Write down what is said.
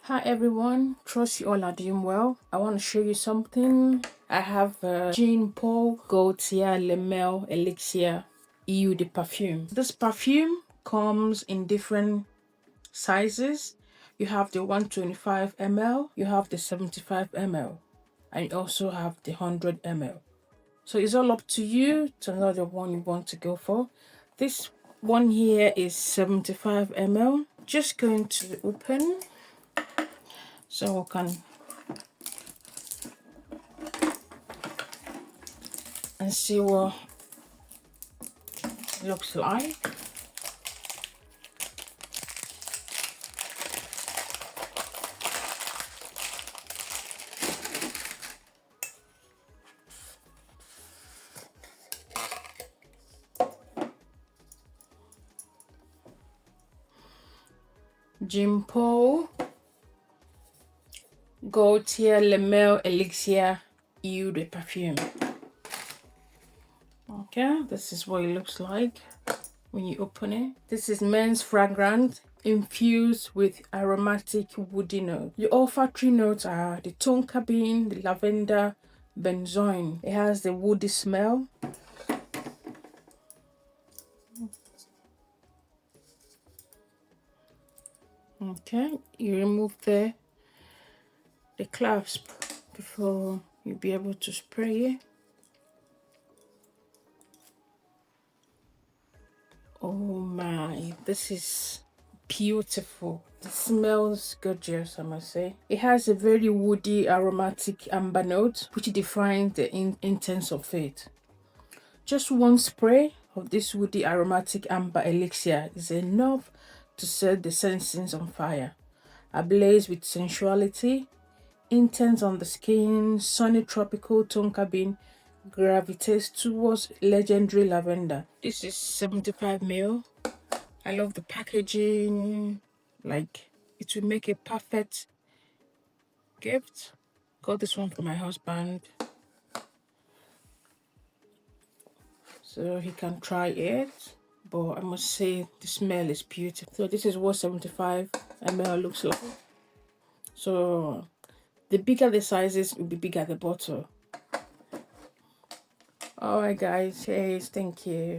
Hi everyone, trust you all are doing well. I want to show you something. I have Jean Paul Gaultier Le Male Elixir EU de perfume. This perfume comes in different sizes. You have the 125 ml, you have the 75 ml, and you also have the 100 ml. So it's all up to you to know the one you want to go for. This one here is 75 ml. Just going to open so we can and see what it looks like. Jean Paul Gaultier Le Male Elixir Eau de Perfume. Okay, this is what it looks like when you open it. This is men's fragrance infused with aromatic woody notes. The olfactory notes are the tonka bean, the lavender, benzoin. It has the woody smell. Okay, you remove the clasp before you'll be able to spray it. Oh my, this is beautiful. It smells gorgeous, I must say. It has a very woody aromatic amber note which defines the intense of it. Just one spray of this woody aromatic amber elixir is enough to set the senses on fire. Ablaze with sensuality, intense on the skin, sunny tropical tonka bean gravitates towards legendary lavender. This is 75 ml. I love the packaging. Like, it will make a perfect gift. Got this one for my husband, so he can try it. But I must say the smell is beautiful. So this is what 75 ml looks like. So the bigger the sizes will be bigger the bottle. Alright guys, hey, thank you.